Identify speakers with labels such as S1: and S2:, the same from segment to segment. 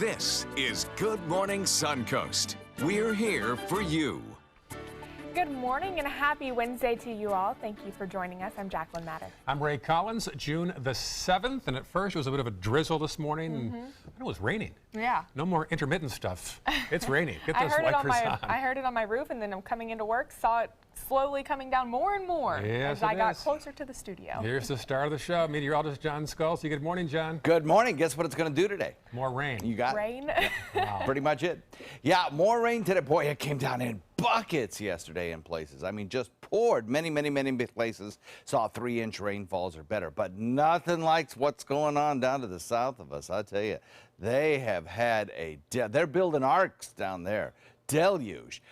S1: This is Good Morning Suncoast. We're here for you.
S2: Good morning and a happy Wednesday to you all. Thank you for joining us. I'm Jacqueline Matter.
S3: I'm Ray Collins. June the 7th, and at first it was a bit of a drizzle this morning. And it was raining.
S2: Yeah.
S3: No more intermittent stuff. It's raining. Get
S2: I
S3: those
S2: heard
S3: wipers on.
S2: I heard it on my roof, and then I'm coming into work, saw it slowly coming down more and more as I got closer to the studio.
S3: Here's the star of the show, meteorologist John Scully. Good morning, John.
S4: Good morning. Guess what it's going to do today?
S3: More rain.
S4: You got
S2: rain.
S4: Wow. Pretty much it. Yeah, more rain today. Boy, it came down in buckets yesterday in places. I mean, just poured many places. Saw 3-inch rainfalls or better, but nothing like what's going on down to the south of us. I tell you, they have had they're building arcs down there. Deluge.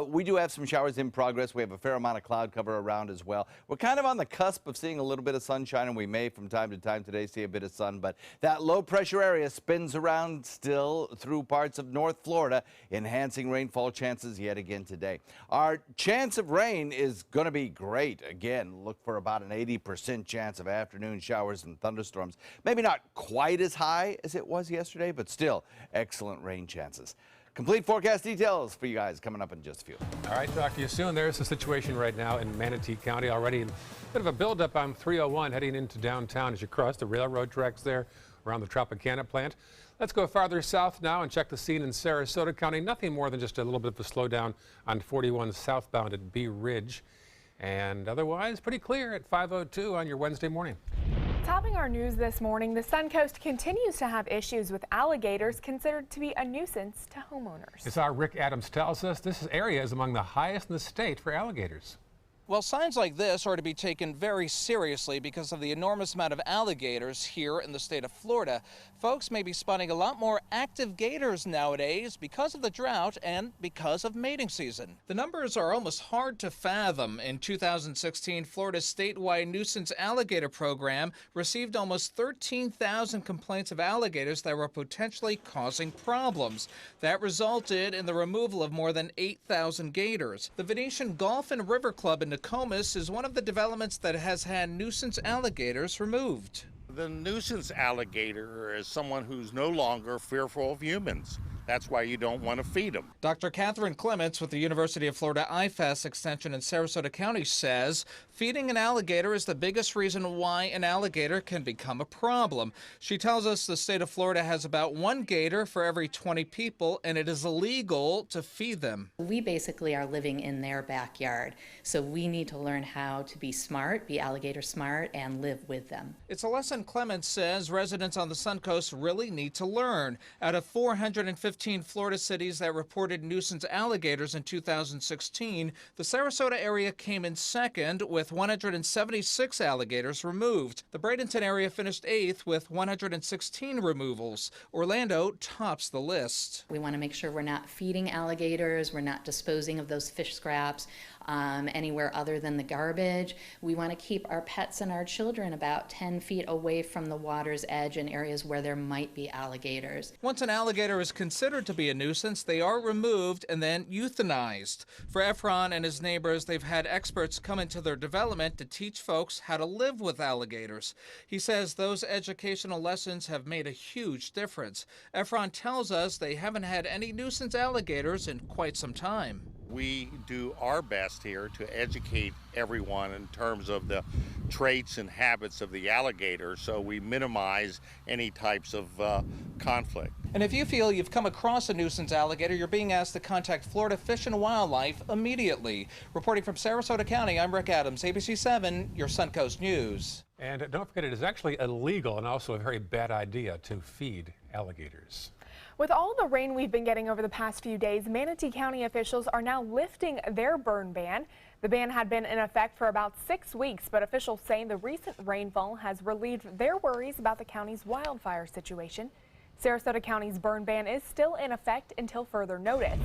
S4: We do have some showers in progress. We have a fair amount of cloud cover around as well. We're kind of on the cusp of seeing a little bit of sunshine, and we may from time to time today see a bit of sun, but that low pressure area spins around still through parts of North Florida, enhancing rainfall chances yet again today. Our chance of rain is going to be great. Again, look for about an 80% chance of afternoon showers and thunderstorms. Maybe not quite as high as it was yesterday, but still excellent rain chances. Complete forecast details for you guys coming up in just a few.
S3: All right, talk to you soon. There's the situation right now in Manatee County. Already a bit of a buildup on 301 heading into downtown as you cross the railroad tracks there around the Tropicana plant. Let's go farther south now and check the scene in Sarasota County. Nothing more than just a little bit of a slowdown on 41 southbound at Bee Ridge. And otherwise, pretty clear at 5:02 on your Wednesday morning.
S2: Topping our news this morning, the Suncoast continues to have issues with alligators considered to be a nuisance to homeowners.
S3: As our Rick Adams tells us, this area is among the highest in the state for alligators.
S5: Well, signs like this are to be taken very seriously because of the enormous amount of alligators here in the state of Florida. Folks may be spotting a lot more active gators nowadays because of the drought and because of mating season. The numbers are almost hard to fathom. In 2016, Florida's statewide nuisance alligator program received almost 13,000 complaints of alligators that were potentially causing problems. That resulted in the removal of more than 8,000 gators. The Venetian Golf and River Club in Nokomis is one of the developments that has had nuisance alligators removed.
S6: The nuisance alligator is someone who's no longer fearful of humans. That's why you don't want to feed them. Dr. Catherine Clements with the University of Florida IFAS Extension in Sarasota County says feeding an alligator is the biggest reason why an alligator can become a problem. She tells us the state of Florida has about 1 gator for every 20 people, and it is illegal to feed them.
S7: We basically are living in their backyard, so we need to learn how to be smart, be alligator smart, and live with them.
S5: It's a lesson Clements says residents on the Suncoast really need to learn. Out of 415 Florida cities that reported nuisance alligators in 2016, the Sarasota area came in second with 176 alligators removed. The Bradenton area finished 8th with 116 removals. Orlando tops the list.
S7: We want to make sure we're not feeding alligators, we're not disposing of those fish scraps anywhere other than the garbage. We want to keep our pets and our children about 10 feet away from the water's edge in areas where there might be alligators.
S5: Once an alligator is considered to be a nuisance, they are removed and then euthanized. For Efron and his neighbors, they've had experts come into their development to teach folks how to live with alligators. He says those educational lessons have made a huge difference. Efron tells us they haven't had any nuisance alligators in quite some time.
S6: We do our best here to educate everyone in terms of the traits and habits of the alligator, so we minimize any types of conflict.
S5: And if you feel you've come across a nuisance alligator, you're being asked to contact Florida Fish and Wildlife immediately. Reporting from Sarasota County, I'm Rick Adams, ABC 7, your Suncoast News.
S3: And don't forget, it is actually illegal and also a very bad idea to feed alligators.
S2: With all the rain we've been getting over the past few days, Manatee County officials are now lifting their burn ban. The ban had been in effect for about 6 weeks, but officials say the recent rainfall has relieved their worries about the county's wildfire situation. Sarasota County's burn ban is still in effect until further notice.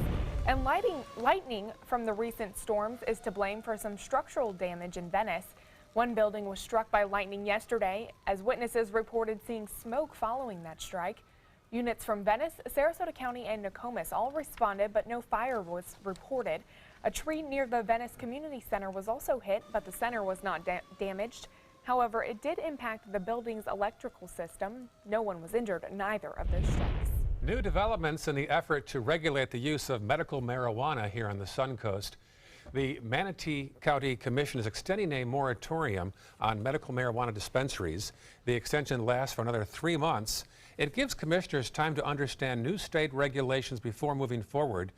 S2: And lightning from the recent storms is to blame for some structural damage in Venice. One building was struck by lightning yesterday, as witnesses reported seeing smoke following that strike. Units from Venice, Sarasota County, and Nokomis all responded, but no fire was reported. A tree near the Venice Community Center was also hit, but the center was not damaged. However, it did impact the building's electrical system. No one was injured in either of those strikes.
S3: New developments in the effort to regulate the use of medical marijuana here on the Suncoast. The Manatee County Commission is extending a moratorium on medical marijuana dispensaries. The extension lasts for another 3 months. It gives commissioners time to understand new state regulations before moving forward.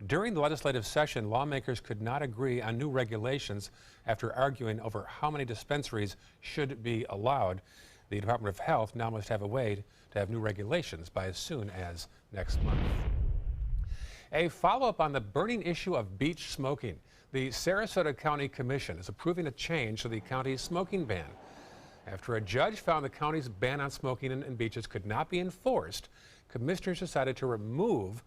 S3: During the legislative session, lawmakers could not agree on new regulations after arguing over how many dispensaries should be allowed. The Department of Health now must have a way to have new regulations by as soon as next month. A follow-up on the burning issue of beach smoking. The Sarasota County Commission is approving a change to the county's smoking ban. After a judge found the county's ban on smoking in beaches could not be enforced, commissioners decided to remove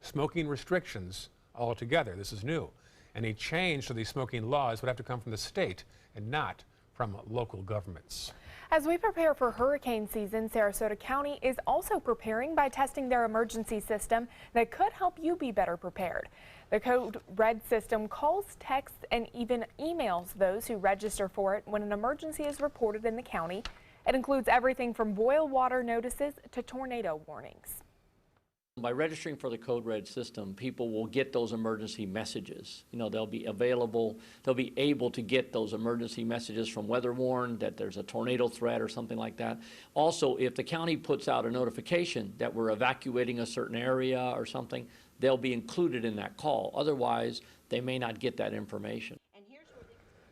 S3: smoking restrictions altogether. This is new. Any change to the smoking laws would have to come from the state and not from local governments.
S2: As we prepare for hurricane season, Sarasota County is also preparing by testing their emergency system that could help you be better prepared. The Code Red system calls, texts, and even emails those who register for it when an emergency is reported in the county. It includes everything from boil water notices to tornado warnings.
S8: By registering for the Code Red system, people will get those emergency messages. You know, they'll be available, they'll be able to get those emergency messages from Weather Warn that there's a tornado threat or something like that. Also, if the county puts out a notification that we're evacuating a certain area or something, they'll be included in that call. Otherwise, they may not get that information.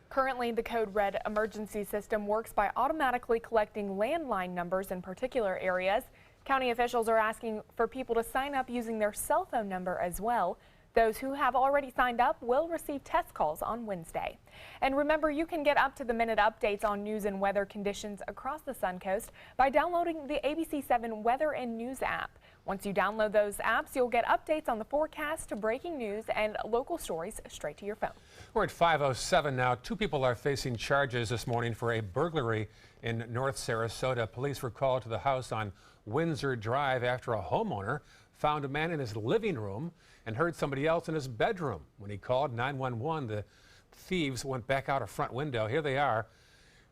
S2: Currently, the Code Red emergency system works by automatically collecting landline numbers in particular areas. County officials are asking for people to sign up using their cell phone number as well. Those who have already signed up will receive test calls on Wednesday. And remember, you can get up-to-the-minute updates on news and weather conditions across the Suncoast by downloading the ABC7 Weather and News app. Once you download those apps, you'll get updates on the forecast, breaking news, and local stories straight to your phone.
S3: We're at 5:07 now. 2 people are facing charges this morning for a burglary in North Sarasota. Police were called to the house on Windsor Drive after a homeowner found a man in his living room and heard somebody else in his bedroom. When he called 911, the thieves went back out a front window. Here they are,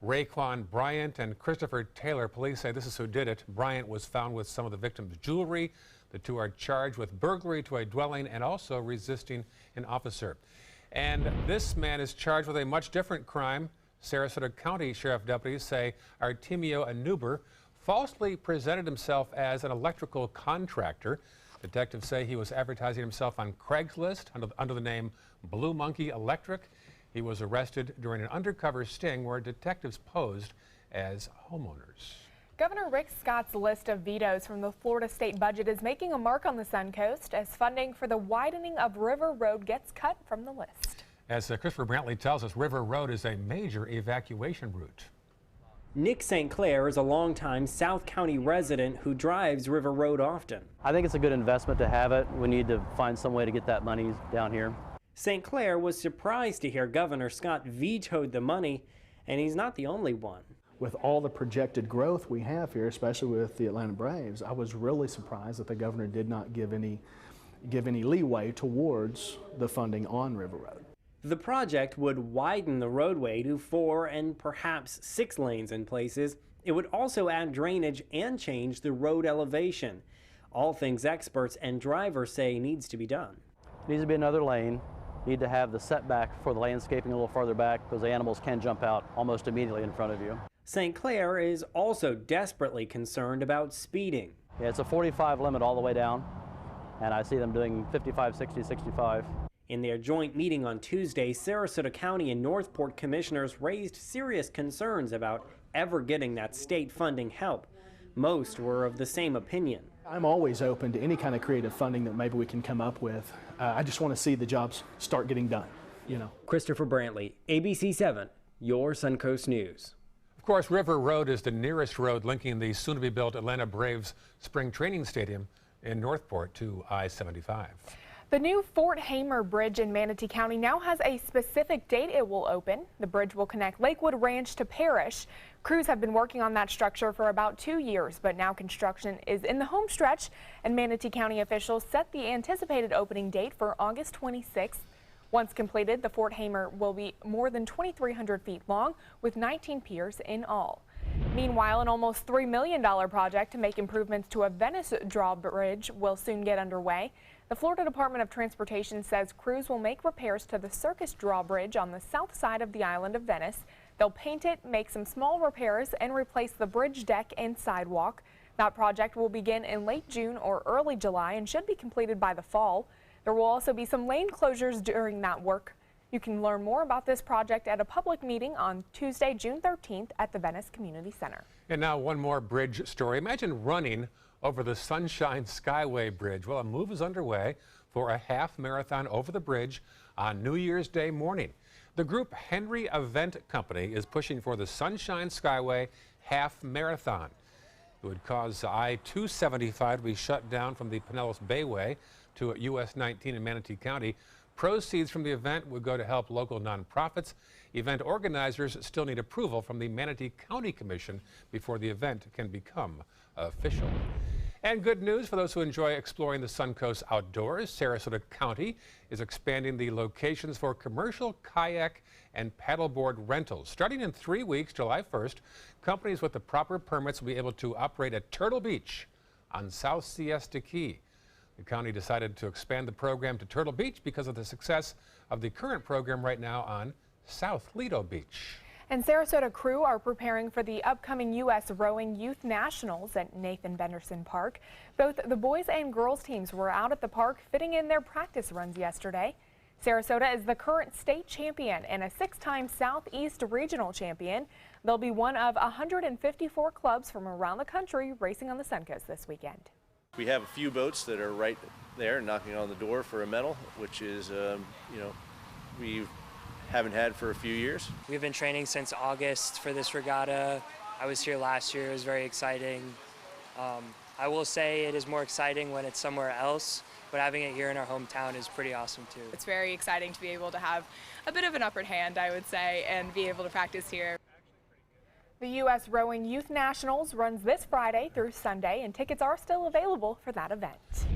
S3: Raekwon Bryant and Christopher Taylor. Police say this is who did it. Bryant was found with some of the victim's jewelry. The 2 are charged with burglary to a dwelling and also resisting an officer. And this man is charged with a much different crime. Sarasota County Sheriff deputies say Artemio Anuber falsely presented himself as an electrical contractor. Detectives say he was advertising himself on Craigslist under the name Blue Monkey Electric. He was arrested during an undercover sting where detectives posed as homeowners.
S2: Governor Rick Scott's list of vetoes from the Florida state budget is making a mark on the Suncoast as funding for the widening of River Road gets cut from the list.
S3: As Christopher Brantley tells us, River Road is a major evacuation route.
S9: Nick St. Clair is a longtime South County resident who drives River Road often.
S10: I think it's a good investment to have it. We need to find some way to get that money down here.
S9: St. Clair was surprised to hear Governor Scott vetoed the money, and he's not the only one.
S11: With all the projected growth we have here, especially with the Atlanta Braves, I was really surprised that the governor did not give any leeway towards the funding on River Road.
S9: The project would widen the roadway to 4 and perhaps 6 lanes in places. It would also add drainage and change the road elevation. All things experts and drivers say needs to be done.
S10: Needs to be another lane. Need to have the setback for the landscaping a little farther back because the animals can jump out almost immediately in front of you.
S9: St. Clair is also desperately concerned about speeding.
S10: Yeah, it's a 45 limit all the way down, and I see them doing 55, 60, 65.
S9: In their joint meeting on Tuesday, Sarasota County and Northport commissioners raised serious concerns about ever getting that state funding help. Most were of the same opinion.
S11: I'm always open to any kind of creative funding that maybe we can come up with. I just want to see the jobs start getting done, you know.
S9: Christopher Brantley, ABC7, your Suncoast News.
S3: Of course, River Road is the nearest road linking the soon-to-be-built Atlanta Braves spring training stadium in Northport to I-75.
S2: The new Fort Hamer Bridge in Manatee County now has a specific date it will open. The bridge will connect Lakewood Ranch to Parrish. Crews have been working on that structure for about 2 years, but now construction is in the home stretch, and Manatee County officials set the anticipated opening date for August 26th. Once completed, the Fort Hamer will be more than 2,300 feet long with 19 piers in all. Meanwhile, an almost $3 million project to make improvements to a Venice drawbridge will soon get underway. The Florida Department of Transportation says crews will make repairs to the Circus drawbridge on the south side of the island of Venice. They'll paint it, make some small repairs, and replace the bridge deck and sidewalk. That project will begin in late June or early July and should be completed by the fall. There will also be some lane closures during that work. You can learn more about this project at a public meeting on Tuesday, June 13th at the Venice Community Center.
S3: And now one more bridge story. Imagine running over the Sunshine Skyway Bridge. Well, a move is underway for a half marathon over the bridge on New Year's Day morning. The group Henry Event Company is pushing for the Sunshine Skyway Half Marathon. It would cause I-275 to be shut down from the Pinellas Bayway to US 19 in Manatee County. Proceeds from the event would go to help local nonprofits. Event organizers still need approval from the Manatee County Commission before the event can become official. And good news for those who enjoy exploring the Suncoast outdoors. Sarasota County is expanding the locations for commercial kayak and paddleboard rentals. Starting in 3 weeks, July 1st, companies with the proper permits will be able to operate at Turtle Beach on South Siesta Key. The county decided to expand the program to Turtle Beach because of the success of the current program right now on South Lido Beach.
S2: And Sarasota crew are preparing for the upcoming U.S. Rowing Youth Nationals at Nathan Benderson Park. Both the boys and girls teams were out at the park fitting in their practice runs yesterday. Sarasota is the current state champion and a 6-time Southeast Regional champion. They'll be one of 154 clubs from around the country racing on the Suncoast this weekend.
S12: We have a few boats that are right there knocking on the door for a medal, which is, we haven't had for a few years.
S13: We've been training since August for this regatta. I was here last year. It was very exciting. I will say it is more exciting when it's somewhere else, but having it here in our hometown is pretty awesome too.
S14: It's very exciting to be able to have a bit of an upper hand, I would say, and be able to practice here.
S2: The U.S. Rowing Youth Nationals runs this Friday through Sunday, and tickets are still available for that event.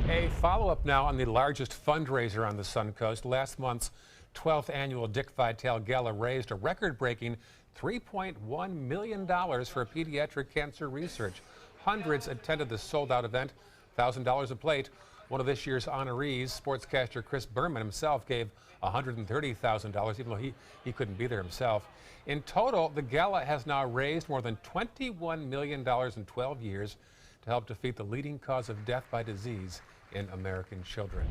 S3: A follow-up now on the largest fundraiser on the Suncoast. Last month's 12th annual Dick Vitale Gala raised a record-breaking $3.1 million for pediatric cancer research. Hundreds attended the sold-out event, $1,000 a plate. One of this year's honorees, sportscaster Chris Berman himself, gave $130,000, even though he couldn't be there himself. In total, the gala has now raised more than $21 million in 12 years to help defeat the leading cause of death by disease in American children.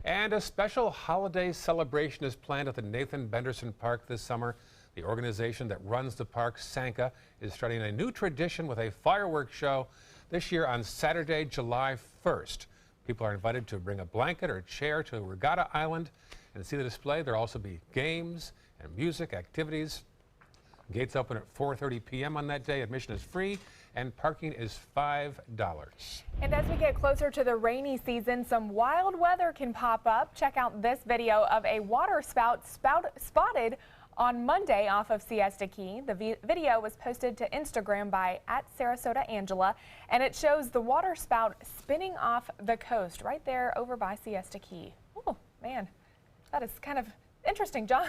S3: And a special holiday celebration is planned at the Nathan Benderson Park this summer. The organization that runs the park, Sanka, is starting a new tradition with a fireworks show this year on Saturday, July 1st. People are invited to bring a blanket or a chair to Regatta Island and see the display. There'll also be games and music activities. Gates open at 4:30 p.m. on that day. Admission is free and parking is $5.
S2: And as we get closer to the rainy season, some wild weather can pop up. Check out this video of a water spout spotted on Monday off of Siesta Key. The video was posted to Instagram by @SarasotaAngela, and it shows the water spout spinning off the coast right there over by Siesta Key. Oh, man, that is kind of interesting, John.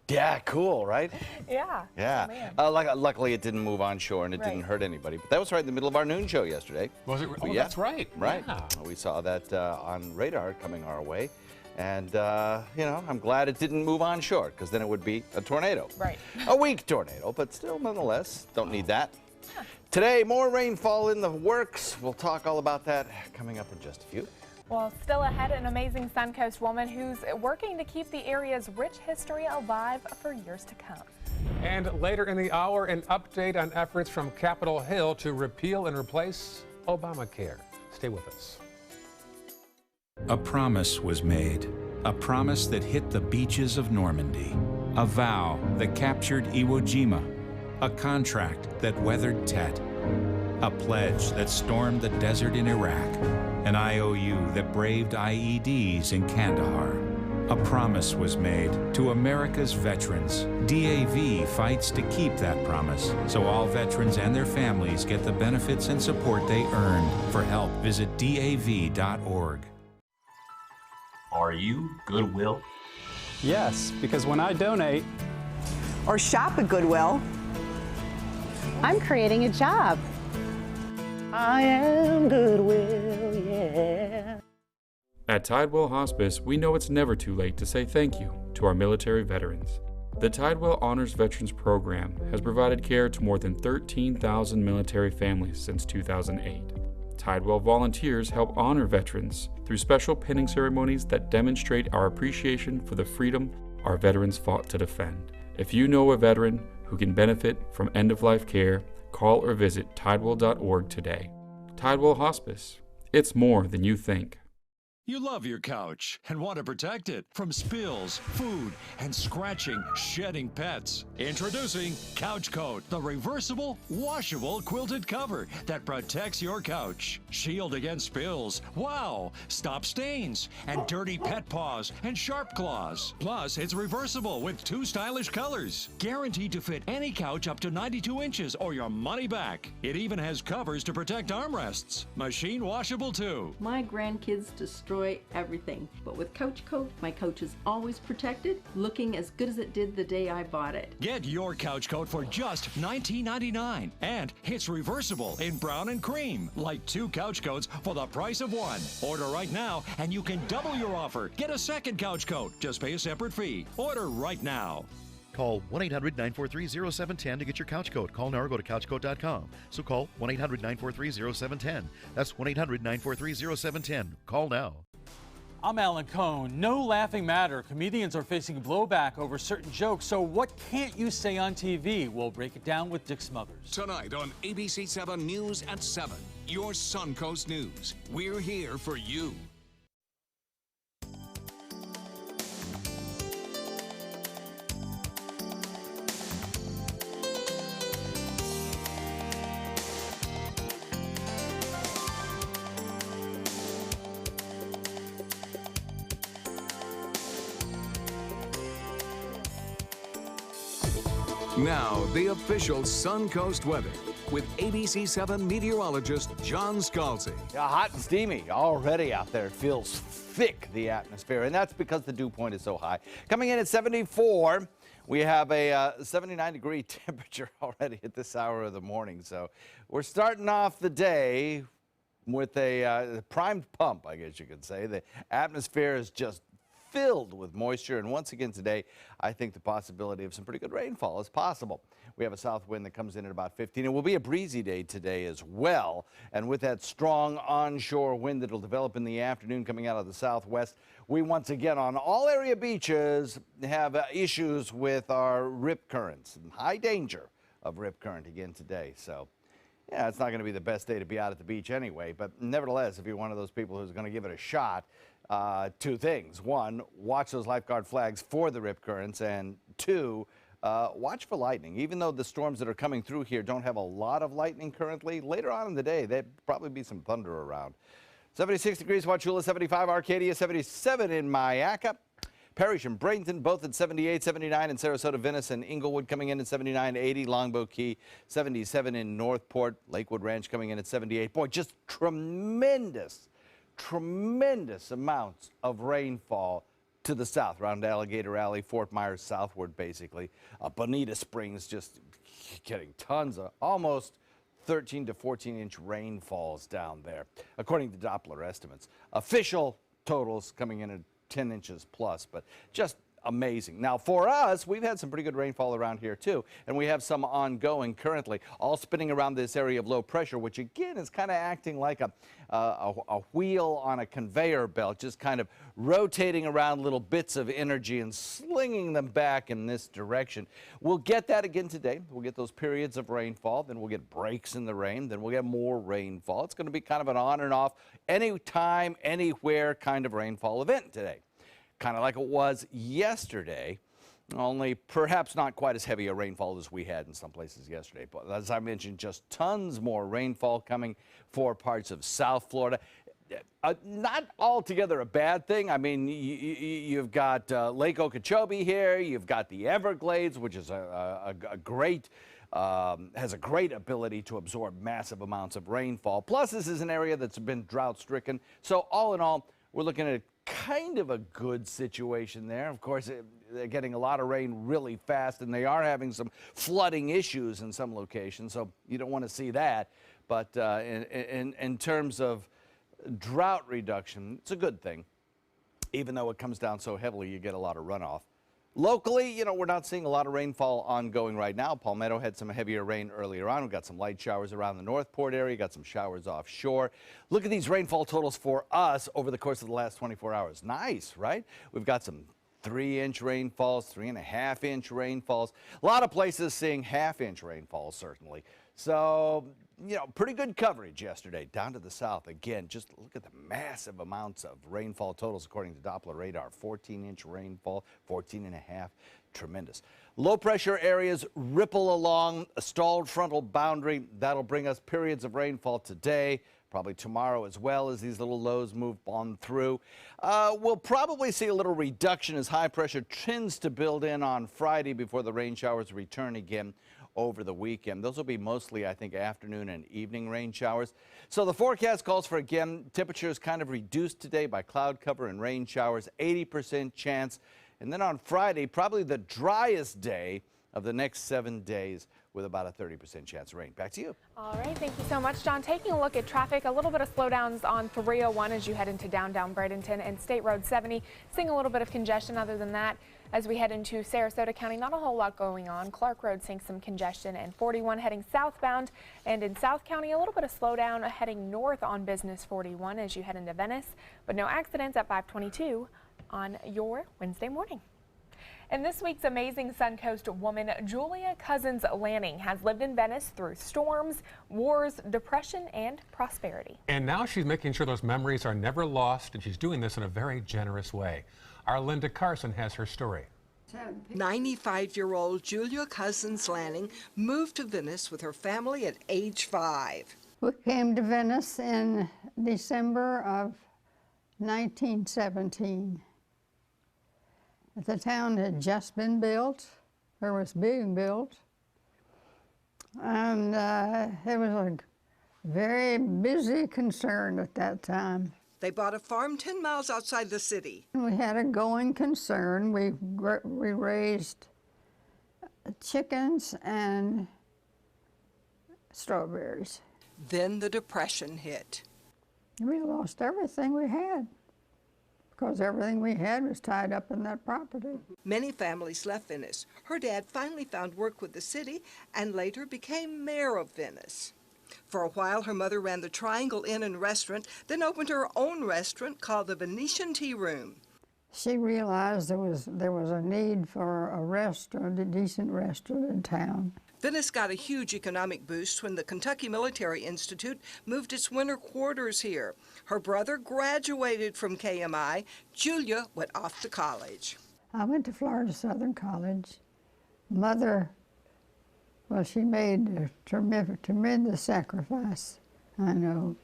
S4: Yeah, cool, right?
S2: Yeah.
S4: Yeah.
S2: Oh,
S4: luckily, it didn't move on shore and it didn't hurt anybody. But that was right in the middle of our noon show yesterday.
S3: Was it? Oh,
S4: yeah.
S3: That's right.
S4: Right.
S3: Yeah.
S4: We saw that on radar coming our way. And, I'm glad it didn't move on shore because then it would be a tornado.
S2: Right.
S4: A weak tornado, but still, nonetheless, don't need that. Yeah. Today, more rainfall in the works. We'll talk all about that coming up in just a few.
S2: Well, still ahead, an amazing Suncoast woman who's working to keep the area's rich history alive for years to come.
S3: And later in the hour, an update on efforts from Capitol Hill to repeal and replace Obamacare. Stay with us.
S15: A promise was made, a promise that hit the beaches of Normandy, a vow that captured Iwo Jima, a contract that weathered Tet, a pledge that stormed the desert in Iraq, an IOU that braved IEDs in Kandahar. A promise was made to America's veterans. DAV fights to keep that promise, so all veterans and their families get the benefits and support they earned. For help, visit DAV.org.
S16: Are you Goodwill?
S17: Yes, because when I donate
S18: or shop at Goodwill,
S17: I'm creating a job.
S18: I am Goodwill, yeah.
S19: At Tidewell Hospice, we know it's never too late to say thank you to our military veterans. The Tidewell Honors Veterans Program has provided care to more than 13,000 military families since 2008. Tidewell volunteers help honor veterans through special pinning ceremonies that demonstrate our appreciation for the freedom our veterans fought to defend. If you know a veteran who can benefit from end-of-life care, call or visit tidewell.org today. Tidewell Hospice. It's more than you think.
S20: You love your couch and want to protect it from spills, food, and scratching, shedding pets. Introducing Couch Coat, the reversible, washable quilted cover that protects your couch. Shield against spills, wow, stop stains, and dirty pet paws and sharp claws. Plus, it's reversible with 2 stylish colors. Guaranteed to fit any couch up to 92 inches or your money back. It even has covers to protect armrests. Machine washable too.
S21: My grandkids destroy everything, but with Couch Coat, my couch is always protected, looking as good as it did the day I bought it.
S20: Get your Couch Coat for just $19.99, and it's reversible in brown and cream, like 2 couch coats for the price of 1. Order right now, and you can double your offer. Get a second Couch Coat. Just pay a separate fee. Order right now.
S22: Call 1-800-943-0710 to get your couch coat. Call now or go to couchcoat.com. So call 1-800-943-0710. That's 1-800-943-0710. Call now.
S23: I'm Alan Cohn. No laughing matter. Comedians are facing blowback over certain jokes, so what can't you say on TV? We'll break it down with Dick Smothers.
S1: Tonight on ABC 7 News at 7, your Suncoast News. We're here for you. Now, the official Suncoast weather with ABC 7 meteorologist John Scalzi.
S4: Yeah, hot and steamy already out there. It feels thick, the atmosphere, and that's because the dew point is so high. Coming in at 74, we have a 79-degree temperature already at this hour of the morning. So we're starting off the day with a primed pump, I guess you could say. The atmosphere is just filled with moisture, and once again today, I think the possibility of some pretty good rainfall is possible. We have a south wind that comes in at about 15. It will be a breezy day today as well, and with that strong onshore wind that will develop in the afternoon coming out of the southwest, we once again on all area beaches have issues with our rip currents, and high danger of rip current again today. So yeah, it's not going to be the best day to be out at the beach anyway, but nevertheless, if you're one of those people who's going to give it a shot, 2 things. 1, watch those lifeguard flags for the rip currents, and 2, watch for lightning. Even though the storms that are coming through here don't have a lot of lightning currently, later on in the day, there'd probably be some thunder around. 76 degrees, Wauchula, 75, Arcadia, 77 in Myakka. Parrish and Bradenton both at 78, 79 in Sarasota, Venice, and Inglewood coming in at 79, 80, Longboat Key, 77 in Northport, Lakewood Ranch coming in at 78. Boy, just tremendous amounts of rainfall to the south, around Alligator Alley, Fort Myers southward, basically. Bonita Springs just getting tons of almost 13 to 14-inch rainfalls down there, according to Doppler estimates. Official totals coming in at 10 inches plus, but just amazing. Now, for us, we've had some pretty good rainfall around here, too, and we have some ongoing currently, all spinning around this area of low pressure, which, again, is kind of acting like a wheel on a conveyor belt, just kind of rotating around little bits of energy and slinging them back in this direction. We'll get that again today. We'll get those periods of rainfall, then we'll get breaks in the rain, then we'll get more rainfall. It's going to be kind of an on and off, anytime, anywhere kind of rainfall event today. Kind of like it was yesterday, only perhaps not quite as heavy a rainfall as we had in some places yesterday. But as I mentioned, just tons more rainfall coming for parts of South Florida. Not altogether a bad thing. I mean, you've got Lake Okeechobee here. You've got the Everglades, which is has a great ability to absorb massive amounts of rainfall. Plus, this is an area that's been drought-stricken. So all in all, we're looking at kind of a good situation there. Of course, they're getting a lot of rain really fast, and they are having some flooding issues in some locations, so you don't want to see that. But in terms of drought reduction, it's a good thing. Even though it comes down so heavily, you get a lot of runoff. Locally, you know, we're not seeing a lot of rainfall ongoing right now. Palmetto had some heavier rain earlier on. We've got some light showers around the Northport area, got some showers offshore. Look at these rainfall totals for us over the course of the last 24 hours. Nice, right? We've got some 3-inch rainfalls, 3.5-inch rainfalls. A lot of places seeing half-inch rainfalls, certainly. So, you know, pretty good coverage yesterday. Down to the south, again, just look at the massive amounts of rainfall totals according to Doppler radar. 14-inch rainfall, 14.5, tremendous. Low pressure areas ripple along a stalled frontal boundary. That'll bring us periods of rainfall today, probably tomorrow as well, as these little lows move on through. We'll probably see a little reduction as high pressure tends to build in on Friday before the rain showers return again over the weekend. Those will be mostly, I think, afternoon and evening rain showers. So the forecast calls for, again, temperatures kind of reduced today by cloud cover and rain showers, 80% chance. And then on Friday, probably the driest day of the next 7 days with about a 30% chance of rain. Back to you.
S2: All right, thank you so much, John. Taking a look at traffic, a little bit of slowdowns on 301 as you head into downtown Bradenton and State Road 70. Seeing a little bit of congestion other than that. As we head into Sarasota County, not a whole lot going on. Clark Road seeing some congestion, and 41 heading southbound. And in South County, a little bit of slowdown heading north on Business 41 as you head into Venice. But no accidents at 522 on your Wednesday morning. And this week's amazing Suncoast woman, Julia Cousins Lanning, has lived in Venice through storms, wars, depression, and prosperity.
S3: And now she's making sure those memories are never lost, and she's doing this in a very generous way. Our Linda Carson has her story.
S6: 95-year-old Julia Cousins Lanning moved to Venice with her family at age 5.
S7: We came to Venice in December of 1917. The town had just been built, or was being built, and it was a very busy concern at that time.
S6: They bought a farm 10 miles outside the city.
S7: We had a going concern. We raised chickens and strawberries.
S6: Then the Depression hit.
S7: We lost everything we had because everything we had was tied up in that property.
S6: Many families left Venice. Her dad finally found work with the city and later became mayor of Venice. For a while, her mother ran the Triangle Inn and Restaurant, then opened her own restaurant called the Venetian Tea Room.
S7: She realized there was a need for a restaurant, a decent restaurant in town.
S6: Venice got a huge economic boost when the Kentucky Military Institute moved its winter quarters here. Her brother graduated from KMI. Julia went off to college.
S7: I went to Florida Southern College. Mother, well, she made a tremendous sacrifice, I know,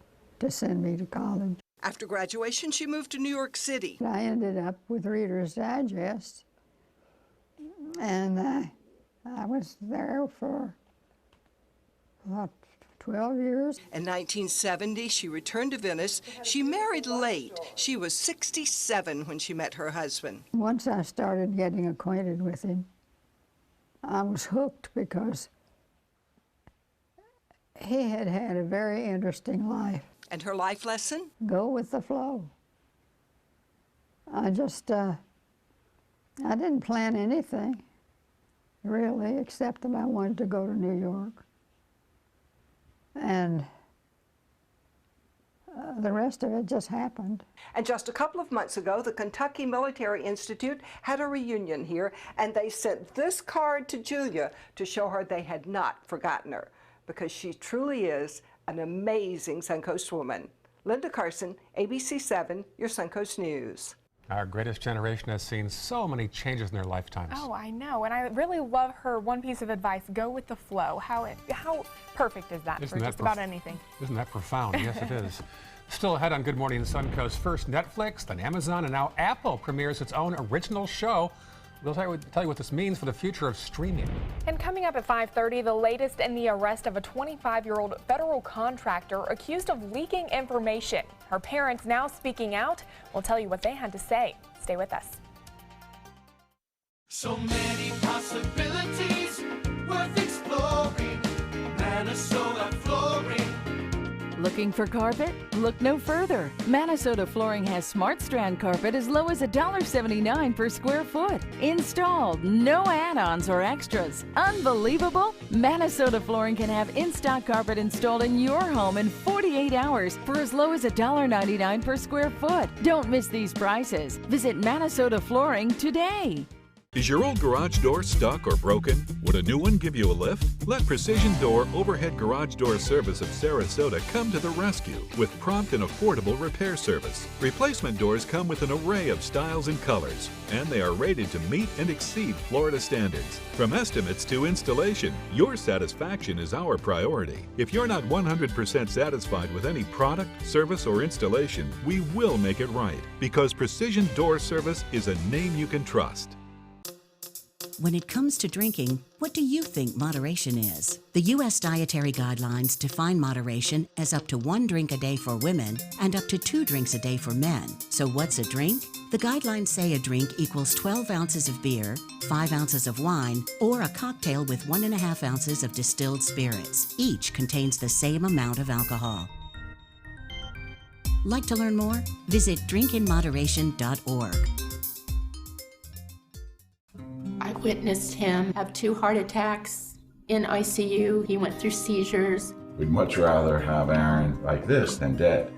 S7: to send me to college.
S6: After graduation, she moved to New York City.
S7: I ended up with Reader's Digest, and I was there for about 12 years.
S6: In 1970, she returned to Venice. She married late. She was 67 when she met her husband.
S7: Once I started getting acquainted with him, I was hooked because he had had a very interesting life.
S6: And her life lesson?
S7: Go with the flow. I didn't plan anything, really, except that I wanted to go to New York. And the rest of it just happened.
S6: And just a couple of months ago, the Kentucky Military Institute had a reunion here, and they sent this card to Julia to show her they had not forgotten her, because she truly is an amazing Suncoast woman. Linda Carson, ABC 7, your Suncoast News.
S3: Our greatest generation has seen so many changes in their lifetimes.
S2: Oh, I know, and I really love her one piece of advice: go with the flow. How perfect is that for just about anything?
S3: Isn't that profound? Yes, it is. Still ahead on Good Morning Suncoast. First, Netflix, then Amazon, and now Apple premieres its own original show. We'll tell you what this means for the future of streaming.
S2: And coming up at 5:30, the latest in the arrest of a 25-year-old federal contractor accused of leaking information. Her parents now speaking out. We'll tell you what they had to say. Stay with us.
S5: So many possibilities worth exploring. Minnesota Flooring.
S8: Looking for carpet? Look no further. Minnesota Flooring has Smart Strand carpet as low as $1.79 per square foot. Installed, no add-ons or extras. Unbelievable? Minnesota Flooring can have in-stock carpet installed in your home in 48 hours for as low as $1.99 per square foot. Don't miss these prices. Visit Minnesota Flooring today.
S17: Is your old garage door stuck or broken? Would a new one give you a lift? Let Precision Door Overhead Garage Door Service of Sarasota come to the rescue with prompt and affordable repair service. Replacement doors come with an array of styles and colors, and they are rated to meet and exceed Florida standards. From estimates to installation, your satisfaction is our priority. If you're not 100% satisfied with any product, service, or installation, we will make it right, because Precision Door Service is a name you can trust.
S24: When it comes to drinking, what do you think moderation is? The U.S. Dietary Guidelines define moderation as up to 1 drink a day for women and up to 2 drinks a day for men. So what's a drink? The guidelines say a drink equals 12 ounces of beer, 5 ounces of wine, or a cocktail with 1.5 ounces of distilled spirits. Each contains the same amount of alcohol. Like to learn more? Visit drinkinmoderation.org.
S25: I witnessed him have 2 heart attacks in ICU. He went through seizures.
S26: We'd much rather have Aaron like this than dead.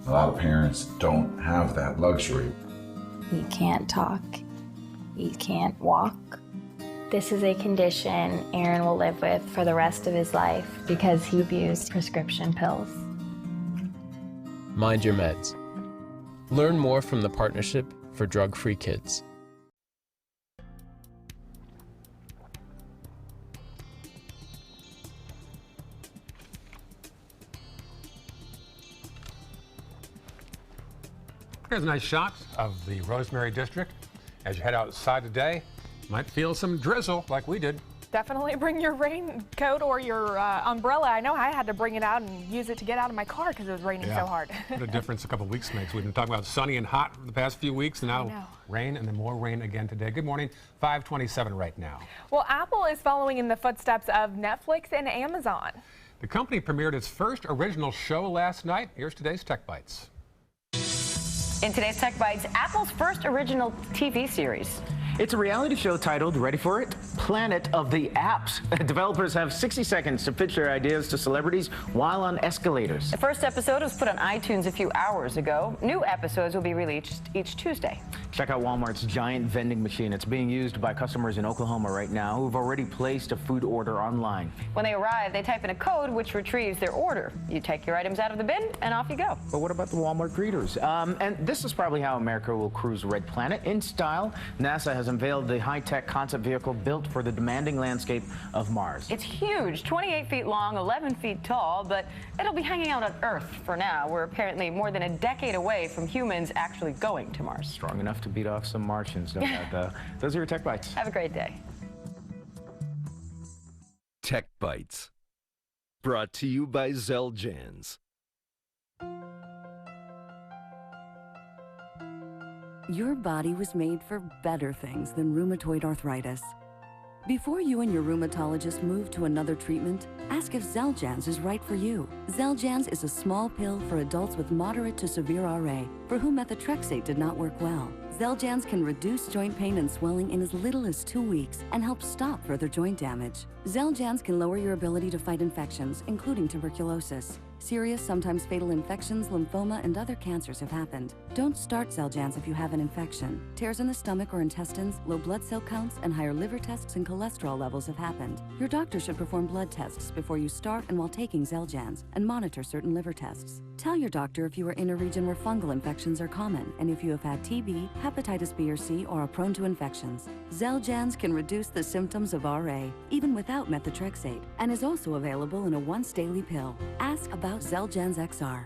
S26: A lot of parents don't have that luxury.
S27: He can't talk. He can't walk. This is a condition Aaron will live with for the rest of his life because he abused prescription pills.
S28: Mind your meds. Learn more from the Partnership for Drug-Free Kids.
S3: Here's a nice shot of the Rosemary District. As you head outside today, you might feel some drizzle like we did.
S2: Definitely bring your raincoat or your umbrella. I know I had to bring it out and use it to get out of my car because it was raining so hard.
S3: What a difference a couple of weeks makes. We've been talking about sunny and hot for the past few weeks, and now rain, and then more rain again today. Good morning, 5:27 right now.
S2: Well, Apple is following in the footsteps of Netflix and Amazon.
S3: The company premiered its first original show last night. Here's today's Tech Bites.
S29: In today's Tech Bites, Apple's first original TV series.
S30: It's a reality show titled, ready for it, Planet of the Apps. Developers have 60 seconds to pitch their ideas to celebrities while on escalators.
S29: The first episode was put on iTunes a few hours ago. New episodes will be released each Tuesday.
S30: Check out Walmart's giant vending machine. It's being used by customers in Oklahoma right now who've already placed a food order online.
S29: When they arrive, they type in a code which retrieves their order. You take your items out of the bin and off you go.
S30: But what about the Walmart greeters? And this is probably how America will cruise Red Planet. In style, NASA has unveiled the high-tech concept vehicle built for the demanding landscape of Mars.
S29: It's huge, 28 feet long, 11 feet tall, but it'll be hanging out on Earth for now. We're apparently more than a decade away from humans actually going to Mars.
S30: Strong enough to beat off some Martians, no doubt. Those are your Tech Bites.
S29: Have a great day.
S31: Tech Bites, brought to you by Xeljanz.
S32: Your body was made for better things than rheumatoid arthritis. Before you and your rheumatologist move to another treatment, ask if Xeljanz is right for you. Xeljanz is a small pill for adults with moderate to severe RA, for whom methotrexate did not work well. Xeljanz can reduce joint pain and swelling in as little as 2 weeks and help stop further joint damage. Xeljanz can lower your ability to fight infections, including tuberculosis. Serious, sometimes fatal infections, lymphoma, and other cancers have happened. Don't start Xeljanz if you have an infection. Tears in the stomach or intestines, low blood cell counts, and higher liver tests and cholesterol levels have happened. Your doctor should perform blood tests before you start and while taking Xeljanz, and monitor certain liver tests. Tell your doctor if you are in a region where fungal infections are common, and if you have had TB, hepatitis B or C, or are prone to infections. Xeljanz can reduce the symptoms of RA, even without methotrexate, and is also available in a once-daily pill. Ask about Xeljanz XR.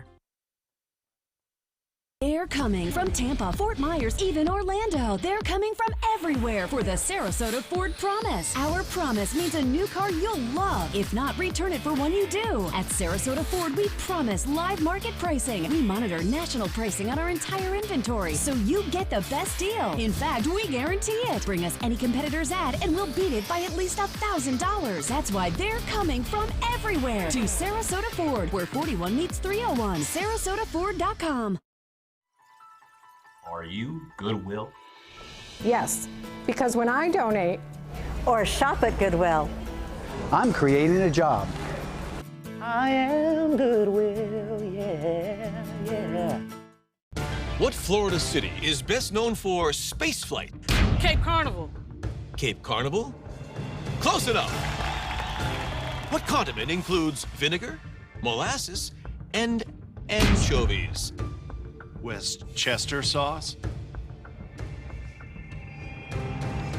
S8: Air
S9: They're coming from Tampa, Fort Myers, even Orlando. They're coming from everywhere for the Sarasota Ford Promise. Our promise means a new car you'll love. If not, return it for one you do. At Sarasota Ford, we promise live market pricing. We monitor national pricing on our entire inventory, so you get the best deal. In fact, we guarantee it. Bring us any competitor's ad, and we'll beat it by at least $1,000. That's why they're coming from everywhere to Sarasota Ford, where 41 meets 301. SarasotaFord.com.
S10: Are you Goodwill?
S11: Yes, because when I donate
S12: or shop at Goodwill,
S13: I'm creating a job.
S10: I am Goodwill, yeah.
S14: What Florida city is best known for spaceflight?
S15: Cape Carnival.
S14: Cape Carnival? Close enough. What condiment includes vinegar, molasses, and anchovies?
S16: Westchester sauce?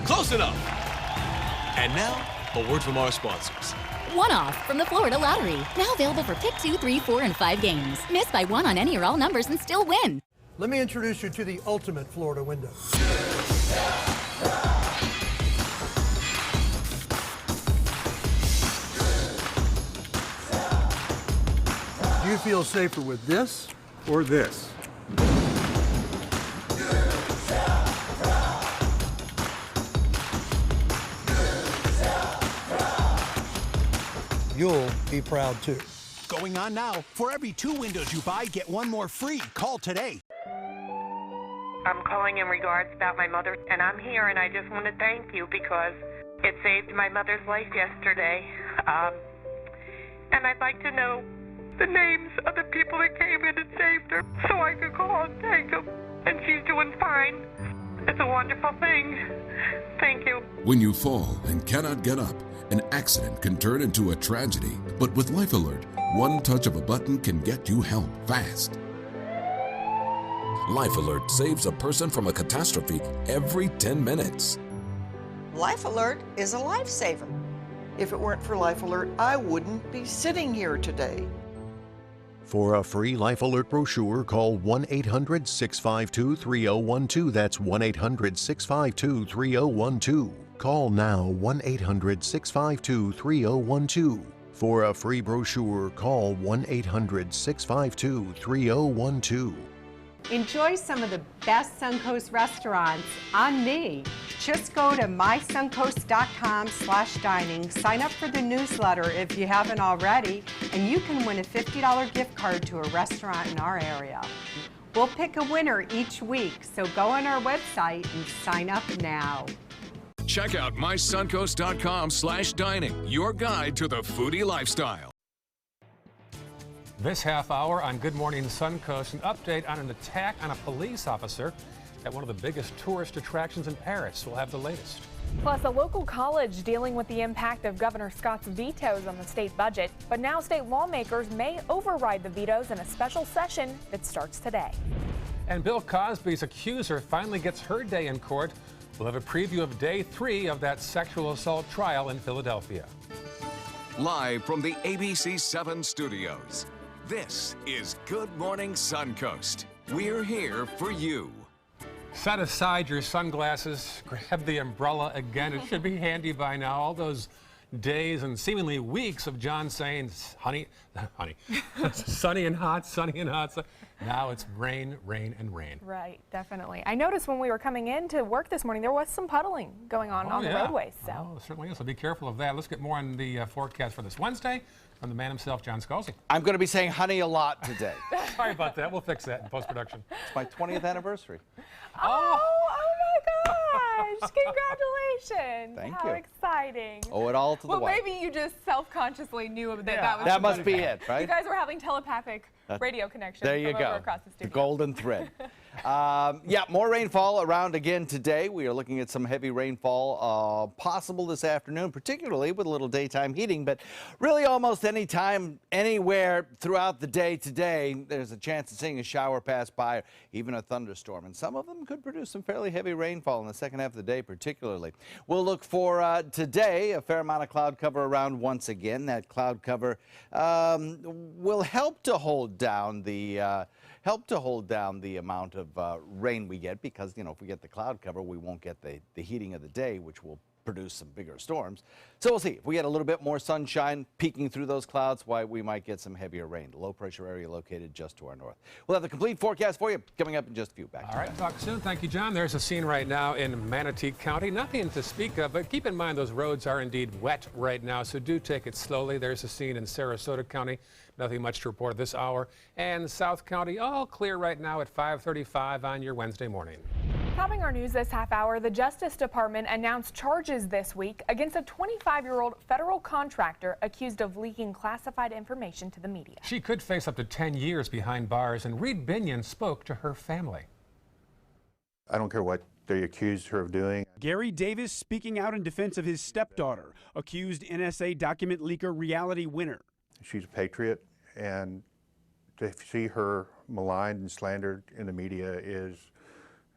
S14: Close enough. And now, a word from our sponsors.
S18: One off from the Florida Lottery. Now available for pick 2, 3, 4, and 5 games. Miss by one on any or all numbers and still win.
S19: Let me introduce you to the ultimate Florida window. Do you feel safer with this or this? You'll be proud too.
S20: Going on now. For every 2 windows you buy, get 1 more free. Call today.
S21: I'm calling in regards about my mother, and I'm here, and I just want to thank you because it saved my mother's life yesterday. And I'd like to know the names of the people that came in and saved her so I could call and thank them. And she's doing fine. It's a wonderful thing. Thank you.
S33: When you fall and cannot get up, an accident can turn into a tragedy. But with Life Alert, one touch of a button can get you help fast. Life Alert saves a person from a catastrophe every 10 minutes.
S34: Life Alert is a lifesaver. If it weren't for Life Alert, I wouldn't be sitting here today.
S22: For a free Life Alert brochure, call 1-800-652-3012. That's 1-800-652-3012. Call now 1-800-652-3012. For a free brochure, call 1-800-652-3012.
S6: Enjoy some of the best Suncoast restaurants on me. Just go to mysuncoast.com/dining, sign up for the newsletter if you haven't already, and you can win a $50 gift card to a restaurant in our area. We'll pick a winner each week, so go on our website and sign up now.
S1: Check out mysuncoast.com/dining, your guide to the foodie lifestyle.
S3: This half hour on Good Morning Suncoast, an update on an attack on a police officer at one of the biggest tourist attractions in Paris. We'll have the latest.
S2: Plus, a local college dealing with the impact of Governor Scott's vetoes on the state budget. But now state lawmakers may override the vetoes in a special session that starts today.
S3: And Bill Cosby's accuser finally gets her day in court. We'll have a preview of day 3 of that sexual assault trial in Philadelphia.
S1: Live from the ABC 7 studios, this is Good Morning Suncoast. We're here for you.
S3: Set aside your sunglasses, grab the umbrella again. It should be handy by now. All those days and seemingly weeks of John saying, honey, sunny and hot, sunny and hot. Now it's rain, rain, and rain.
S2: Right, definitely. I noticed when we were coming in to work this morning, there was some puddling going on the roadways. So.
S3: Oh, certainly is. So be careful of that. Let's get more on the forecast for this Wednesday from the man himself, John Scalzi.
S4: I'm going to be saying honey a lot today.
S3: Sorry about that. We'll fix that in post-production.
S4: It's my 20th anniversary.
S2: Oh my gosh! Congratulations!
S4: Thank
S2: How
S4: you.
S2: exciting!
S4: Owe it all to the wife.
S2: Well, maybe you just self-consciously knew that that was.
S4: That must be it, right?
S2: You guys were having telepathic radio connection.
S4: There you
S2: from
S4: go.
S2: Over across the studio.
S4: The golden thread. Yeah, more rainfall around again today. We are looking at some heavy rainfall possible this afternoon, particularly with a little daytime heating, but really almost any time, anywhere throughout the day today, there's a chance of seeing a shower pass by, or even a thunderstorm. And some of them could produce some fairly heavy rainfall in the second half of the day, particularly. We'll look for today a fair amount of cloud cover around once again. That cloud cover will help to hold down the help to hold down the amount of rain we get because, you know, if we get the cloud cover, we won't get the heating of the day, which will produce some bigger storms. So we'll see. If we get a little bit more sunshine peeking through those clouds, why we might get some heavier rain. The low pressure area located just to our north. We'll have the complete forecast for you coming up in just a few. Back.
S3: All right, talk soon. Thank you, John. There's a scene right now in Manatee County. Nothing to speak of, but keep in mind those roads are indeed wet right now, so do take it slowly. There's a scene in Sarasota County. Nothing much to report this hour. And South County, all clear right now at 5:35 on your Wednesday morning.
S2: Topping our news this half hour, the Justice Department announced charges this week against a 25-year-old federal contractor accused of leaking classified information to the media.
S3: She could face up to 10 years behind bars, and Reed Binion spoke to her family.
S5: I don't care what they accused her of doing.
S7: Gary Davis speaking out in defense of his stepdaughter, accused NSA document leaker Reality Winner.
S5: She's a patriot, and to see her maligned and slandered in the media is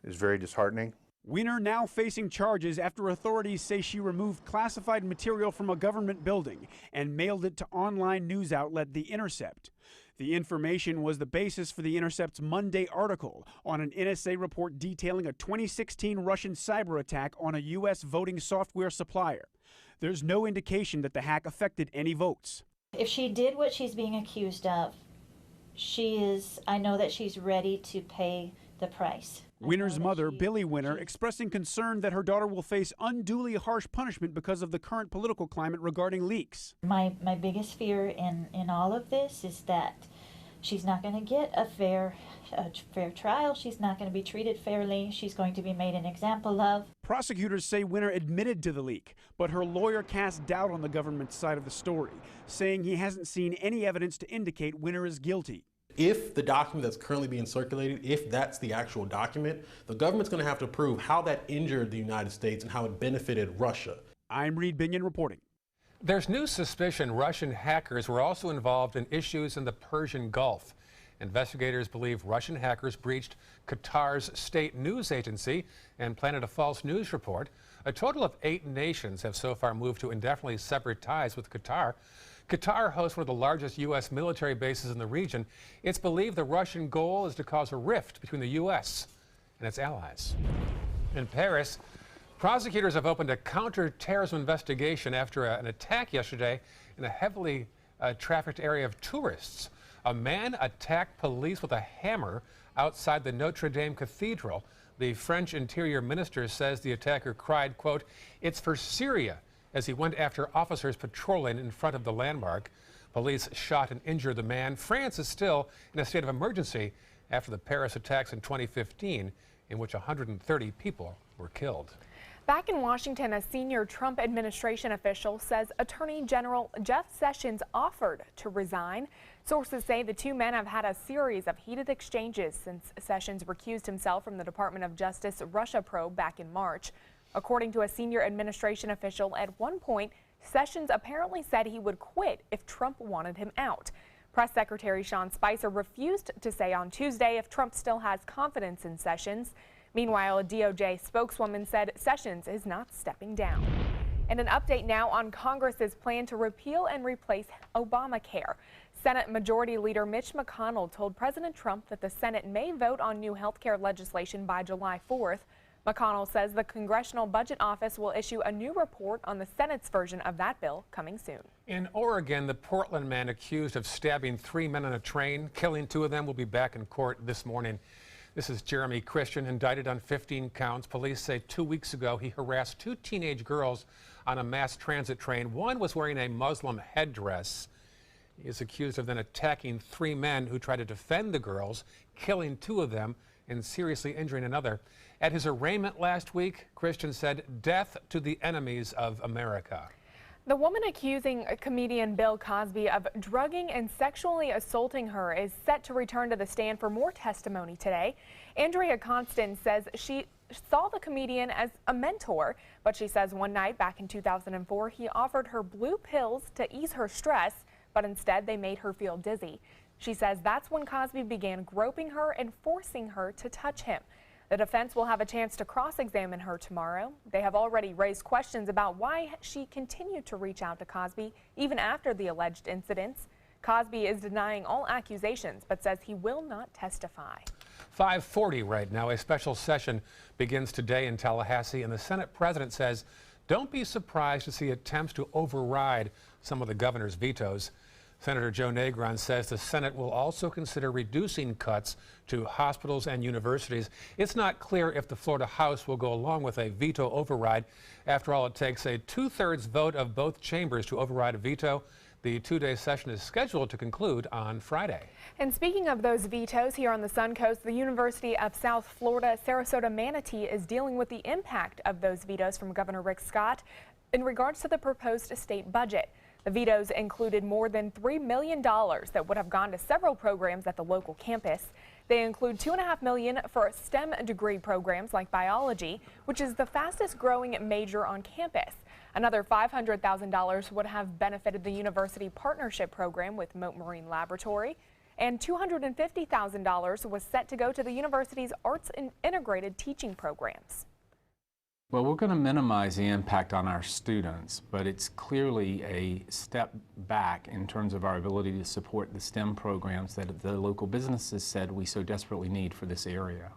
S5: very disheartening.
S7: Winner now facing charges after authorities say she removed classified material from a government building and mailed it to online news outlet The Intercept. The information was the basis for The Intercept's Monday article on an NSA report detailing a 2016 Russian cyber attack on a U.S. voting software supplier. There's no indication that the hack affected any votes.
S15: If she did what she's being accused of, I know that she's ready to pay the price.
S7: Winner's mother, Billy Winner, expressing concern that her daughter will face unduly harsh punishment because of the current political climate regarding leaks.
S15: My biggest fear in all of this is that she's not going to get a fair trial. She's not going to be treated fairly. She's going to be made an example of.
S7: Prosecutors say Winner admitted to the leak, but her lawyer cast doubt on the government's side of the story, saying he hasn't seen any evidence to indicate Winner is guilty.
S17: If the document that's currently being circulated, if that's the actual document, the government's going to have to prove how that injured the United States and how it benefited Russia.
S7: I'm Reed Binion reporting.
S3: There's new suspicion Russian hackers were also involved in issues in the Persian Gulf. Investigators believe Russian hackers breached Qatar's state news agency and planted a false news report. A total of 8 nations have so far moved to indefinitely sever ties with Qatar. Qatar hosts one of the largest U.S. military bases in the region. It's believed the Russian goal is to cause a rift between the U.S. and its allies. In Paris, prosecutors have opened a counter-terrorism investigation after an attack yesterday in a heavily trafficked area of tourists. A man attacked police with a hammer outside the Notre Dame Cathedral. The French Interior Minister says the attacker cried, quote, "It's for Syria," as he went after officers patrolling in front of the landmark. Police shot and injured the man. France is still in a state of emergency after the Paris attacks in 2015, in which 130 people were killed.
S2: Back in Washington, a senior Trump administration official says Attorney General Jeff Sessions offered to resign. Sources say the two men have had a series of heated exchanges since Sessions recused himself from the Department of Justice Russia probe back in March. According to a senior administration official, at one point, Sessions apparently said he would quit if Trump wanted him out. Press Secretary Sean Spicer refused to say on Tuesday if Trump still has confidence in Sessions. Meanwhile, a DOJ spokeswoman said Sessions is not stepping down. And an update now on Congress's plan to repeal and replace Obamacare. Senate Majority Leader Mitch McConnell told President Trump that the Senate may vote on new health care legislation by July 4th. McConnell says the Congressional Budget Office will issue a new report on the Senate's version of that bill coming soon.
S3: In Oregon, the Portland man accused of stabbing 3 men on a train, killing 2 of them, will be back in court this morning. This is Jeremy Christian, indicted on 15 counts. Police say 2 weeks ago he harassed 2 teenage girls on a mass transit train. One was wearing a Muslim headdress. He is accused of then attacking 3 men who tried to defend the girls, killing 2 of them and seriously injuring another. At his arraignment last week, Christian said, "Death to the enemies of America."
S2: The woman accusing comedian Bill Cosby of drugging and sexually assaulting her is set to return to the stand for more testimony today. Andrea Constance says she saw the comedian as a mentor, but she says one night back in 2004 he offered her blue pills to ease her stress, but instead they made her feel dizzy. She says that's when Cosby began groping her and forcing her to touch him. The defense will have a chance to cross-examine her tomorrow. They have already raised questions about why she continued to reach out to Cosby even after the alleged incidents. Cosby is denying all accusations, but says he will not testify.
S3: 5:40 right now. A special session begins today in Tallahassee, and the Senate president says don't be surprised to see attempts to override some of the governor's vetoes. Senator Joe Negron says the Senate will also consider reducing cuts to hospitals and universities. It's not clear if the Florida House will go along with a veto override. After all, it takes a 2/3 vote of both chambers to override a veto. The two-day session is scheduled to conclude on Friday.
S2: And speaking of those vetoes, here on the Suncoast, the University of South Florida Sarasota Manatee is dealing with the impact of those vetoes from Governor Rick Scott in regards to the proposed state budget. The vetoes included more than $3 million that would have gone to several programs at the local campus. They include $2.5 million for STEM degree programs like biology, which is the fastest growing major on campus. Another $500,000 would have benefited the university partnership program with Mote Marine Laboratory, and $250,000 was set to go to the university's arts and integrated teaching programs.
S8: Well, we're going to minimize the impact on our students, but it's clearly a step back in terms of our ability to support the STEM programs that the local businesses said we so desperately need for this area.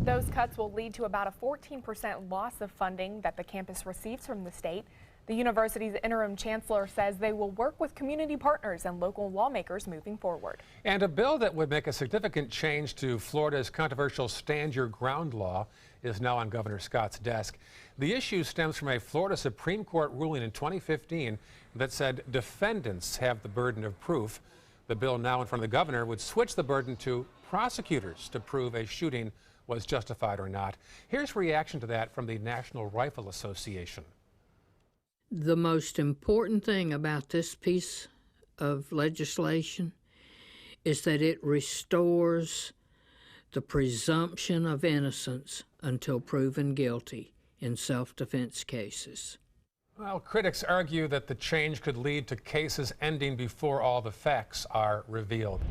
S2: Those cuts will lead to about a 14% loss of funding that the campus receives from the state. The university's interim chancellor says they will work with community partners and local lawmakers moving forward.
S3: And a bill that would make a significant change to Florida's controversial Stand Your Ground law is now on Governor Scott's desk. The issue stems from a Florida Supreme Court ruling in 2015 that said defendants have the burden of proof. The bill now in front of the governor would switch the burden to prosecutors to prove a shooting was justified or not. Here's reaction to that from the National Rifle Association.
S9: The most important thing about this piece of legislation is that it restores the presumption of innocence until proven guilty in self-defense cases.
S3: Well, critics argue that the change could lead to cases ending before all the facts are revealed.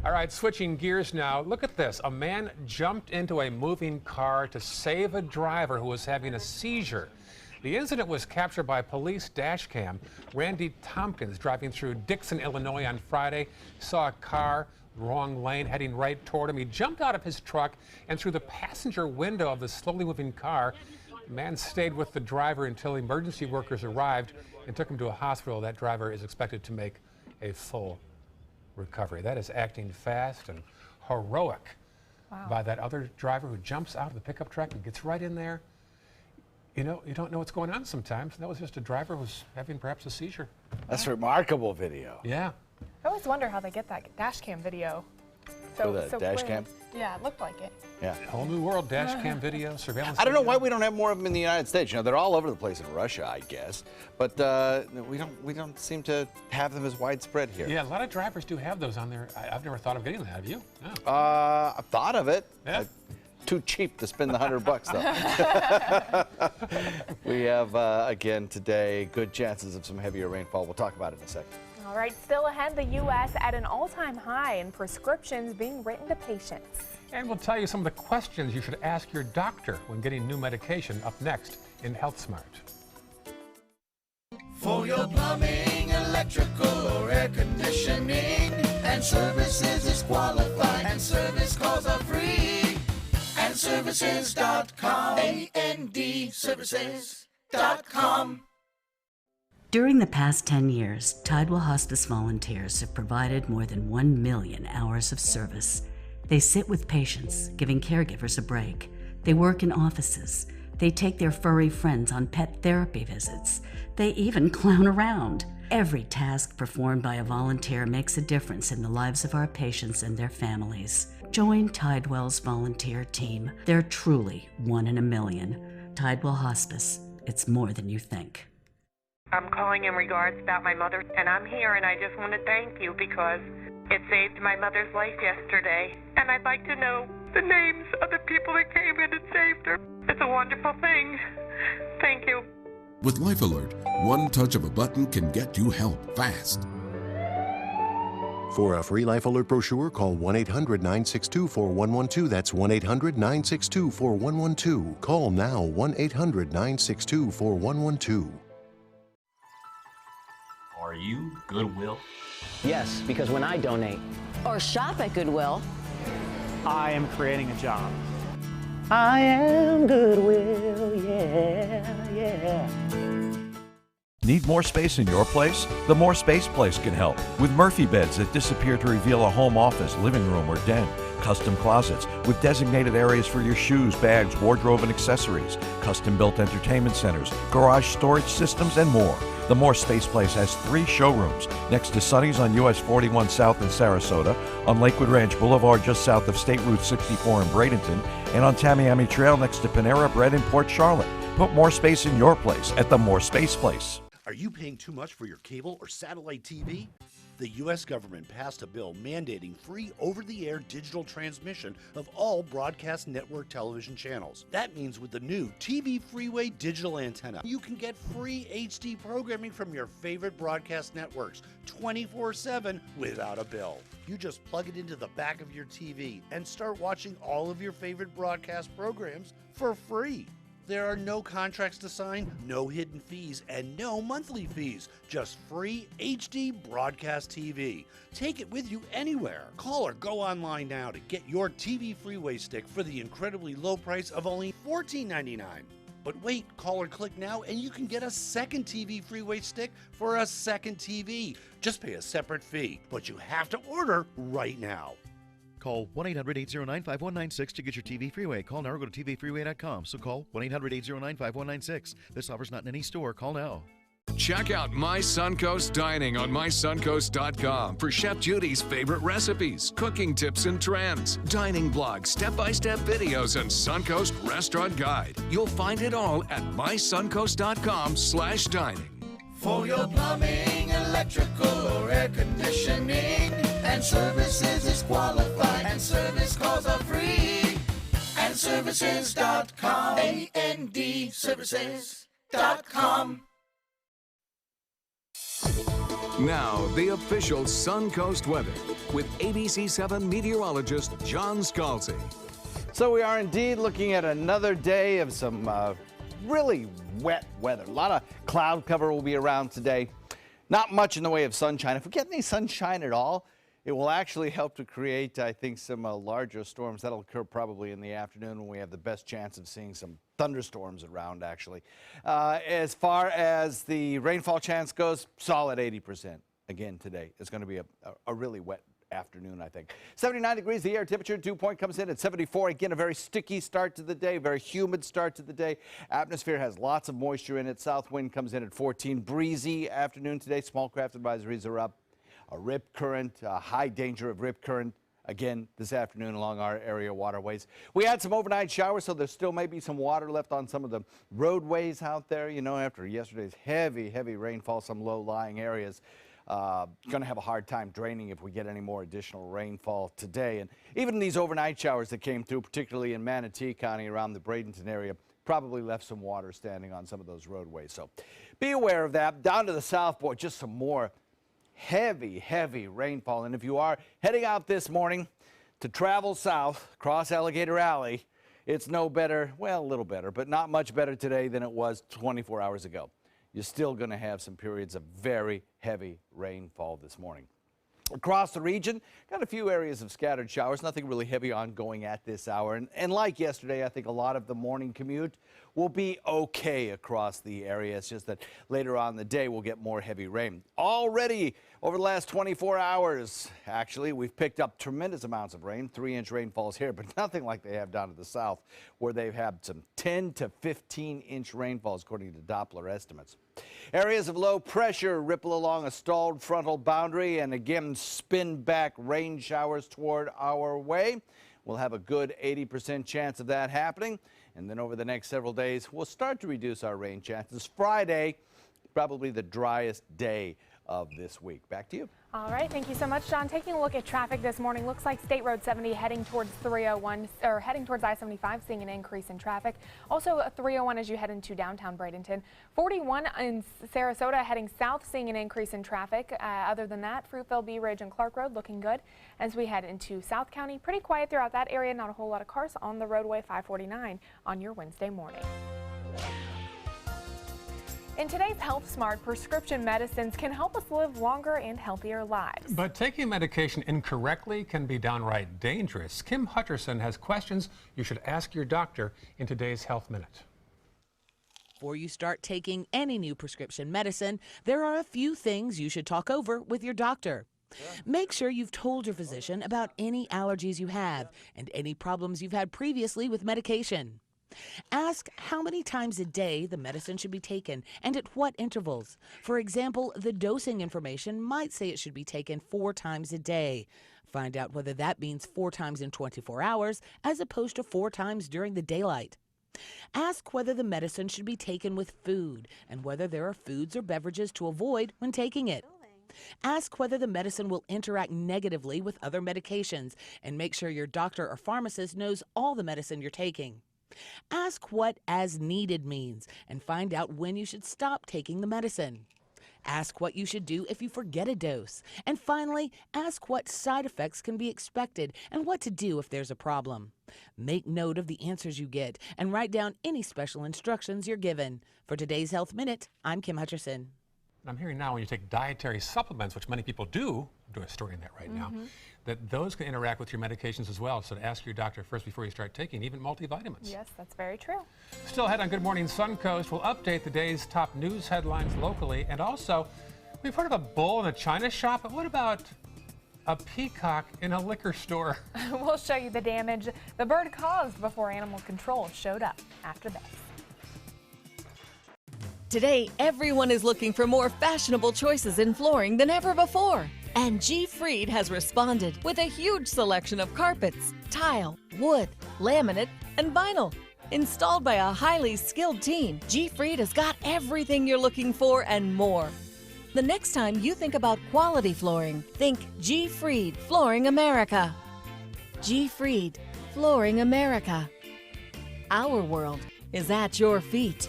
S3: All right, switching gears now. Look at this. A man jumped into a moving car to save a driver who was having a seizure. The incident was captured by police dash cam. Randy Tompkins, driving through Dixon, Illinois on Friday, saw a car, wrong lane, heading right toward him. He jumped out of his truck and through the passenger window of the slowly moving car. The man stayed with the driver until emergency workers arrived and took him to a hospital. That driver is expected to make a full recovery. That is acting fast and heroic by that other driver who jumps out of the pickup truck and gets right in there. You know, you don't know what's going on sometimes. That was just a driver who was having perhaps a seizure.
S4: That's a remarkable video.
S3: Yeah.
S2: I always wonder how they get that dash cam video.
S4: So dash
S2: clear.
S4: cam?
S2: Yeah, it looked like it.
S4: Yeah.
S3: Whole new world, dash cam video, surveillance.
S4: I don't know why we don't have more of them in the United States. You know, they're all over the place in Russia, I guess, but we don't seem to have them as widespread here.
S3: Yeah, a lot of drivers do have those on there. I've never thought of getting that. Have you? No.
S4: I've thought of it.
S3: Yeah.
S4: Too cheap to spend the $100 though. We have again today good chances of some heavier rainfall. We'll talk about it in a second.
S2: All right, still ahead, the U.S. at an all-time high in prescriptions being written to patients.
S3: And we'll tell you some of the questions you should ask your doctor when getting new medication up next in Health Smart.
S11: For your plumbing, electrical, or air conditioning, and services is qualified, and service calls are free. And services.com, A-N-D, services.com.
S12: During the past 10 years, Tidewell Hospice volunteers have provided more than 1 million hours of service. They sit with patients, giving caregivers a break. They work in offices. They take their furry friends on pet therapy visits. They even clown around. Every task performed by a volunteer makes a difference in the lives of our patients and their families. Join Tidewell's volunteer team. They're truly 1 in a million. Tidewell Hospice. It's more than you think.
S21: I'm calling in regards about my mother, and I'm here, and I just want to thank you because it saved my mother's life yesterday. And I'd like to know the names of the people that came in and saved her. It's a wonderful thing. Thank you.
S33: With Life Alert, one touch of a button can get you help fast.
S23: For a free Life Alert brochure, call 1-800-962-4112. That's 1-800-962-4112. Call now, 1-800-962-4112.
S10: Are you Goodwill?
S13: Yes, because when I donate
S14: or shop at Goodwill,
S16: I am creating a job.
S10: I am Goodwill, yeah, yeah.
S18: Need more space in your place? The More Space Place can help with Murphy beds that disappear to reveal a home office, living room, or den. Custom closets with designated areas for your shoes, bags, wardrobe, and accessories. Custom-built entertainment centers, garage storage systems, and more. The More Space Place has 3 showrooms next to Sunny's on US 41 South in Sarasota, on Lakewood Ranch Boulevard just south of State Route 64 in Bradenton, and on Tamiami Trail next to Panera Bread in Port Charlotte. Put more space in your place at the More Space Place.
S19: Are you paying too much for your cable or satellite TV? The U.S. government passed a bill mandating free over-the-air digital transmission of all broadcast network television channels. That means with the new TV Freeway digital antenna, you can get free HD programming from your favorite broadcast networks 24/7 without a bill. You just plug it into the back of your TV and start watching all of your favorite broadcast programs for free. There are no contracts to sign, no hidden fees, and no monthly fees. Just free HD broadcast TV. Take it with you anywhere. Call or go online now to get your TV Freeway stick for the incredibly low price of only $14.99. But wait, call or click now and you can get a second TV Freeway stick for a second TV. Just pay a separate fee, but you have to order right now.
S22: Call 1-800-809-5196 to get your TV Freeway. Call now or go to tvfreeway.com. So call 1-800-809-5196. This offer's not in any store. Call now.
S1: Check out My Suncoast Dining on mysuncoast.com for Chef Judy's favorite recipes, cooking tips and trends, dining blogs, step-by-step videos, and Suncoast Restaurant Guide. You'll find it all at mysuncoast.com/dining.
S11: For your plumbing, electrical, or air conditioning, and services is qualified, and service calls are free. And services.com, A-N-D, services.com.
S1: Now, the official Suncoast weather with ABC7 meteorologist John Scalzi.
S4: So we are indeed looking at another day of some really wet weather. A lot of cloud cover will be around today. Not much in the way of sunshine. If we get any sunshine at all, it will actually help to create, I think, some larger storms. That'll occur probably in the afternoon when we have the best chance of seeing some thunderstorms around, actually. As far as the rainfall chance goes, solid 80% again today. It's going to be a really wet afternoon, I think. 79 degrees, the air temperature, dew point comes in at 74. Again, a very sticky start to the day, very humid start to the day. Atmosphere has lots of moisture in it. South wind comes in at 14. Breezy afternoon today. Small craft advisories are up. A rip current, high danger of rip current again this afternoon along our area waterways. We had some overnight showers, so there still may be some water left on some of the roadways out there. You know, after yesterday's heavy rainfall, some low-lying areas. Going to have a hard time draining if we get any more additional rainfall today. And even these overnight showers that came through, particularly in Manatee County around the Bradenton area, probably left some water standing on some of those roadways. So be aware of that. Down to the south, boy, just some more heavy rainfall. And if you are heading out this morning to travel south across Alligator Alley, it's no better, well, a little better, but not much better today than it was 24 hours ago. You're still going to have some periods of very heavy rainfall this morning. Across the region, got a few areas of scattered showers, nothing really heavy ongoing at this hour. And like yesterday, I think a lot of the morning commute will be okay across the area. It's just that later on in the day, we'll get more heavy rain. Already over the last 24 hours, actually, we've picked up tremendous amounts of rain, 3-inch rainfalls here, but nothing like they have down to the south, where they've had some 10 to 15-inch rainfalls, according to Doppler estimates. Areas of low pressure ripple along a stalled frontal boundary and again spin back rain showers toward our way. We'll have a good 80% chance of that happening. And then over the next several days, we'll start to reduce our rain chances. Friday, probably the driest day of this week. Back to you.
S2: All right, thank you so much, John. Taking a look at traffic this morning, looks like State Road 70 heading towards 301, or heading towards I-75, seeing an increase in traffic. Also 301 as you head into downtown Bradenton. 41 in Sarasota heading south, seeing an increase in traffic. Other than that, Fruitville, Bee Ridge, and Clark Road looking good. As we head into South County, pretty quiet throughout that area. Not a whole lot of cars on the roadway 549 on your Wednesday morning. In today's Health Smart, prescription medicines can help us live longer and healthier lives.
S3: But taking medication incorrectly can be downright dangerous. Kim Hutcherson has questions you should ask your doctor in today's Health Minute.
S5: Before you start taking any new prescription medicine, there are a few things you should talk over with your doctor. Make sure you've told your physician about any allergies you have and any problems you've had previously with medication. Ask how many times a day the medicine should be taken and at what intervals. For example, the dosing information might say it should be taken 4 times a day. Find out whether that means 4 times in 24 hours as opposed to 4 times during the daylight. Ask whether the medicine should be taken with food and whether there are foods or beverages to avoid when taking it. Ask whether the medicine will interact negatively with other medications and make sure your doctor or pharmacist knows all the medicine you're taking. Ask what as needed means and find out when you should stop taking the medicine. Ask what you should do if you forget a dose. And finally, ask what side effects can be expected and what to do if there's a problem. Make note of the answers you get and write down any special instructions you're given. For today's Health Minute, I'm Kim Hutcherson.
S3: I'm hearing now when you take dietary supplements, which many people do, I'm doing a story on that right now, that those can interact with your medications as well. So to ask your doctor first before you start taking even multivitamins.
S2: Yes, that's very true.
S3: Still ahead on Good Morning Suncoast, we'll update the day's top news headlines locally. And also, we've heard of a bull in a china shop, but what about a peacock in a liquor store?
S2: We'll show you the damage the bird caused before animal control showed up after this.
S6: Today, everyone is looking for more fashionable choices in flooring than ever before. And G. Fried has responded with a huge selection of carpets, tile, wood, laminate, and vinyl. Installed by a highly skilled team, G. Fried has got everything you're looking for and more. The next time you think about quality flooring, think G. Fried Flooring America. G. Fried Flooring America. Our world is at your feet.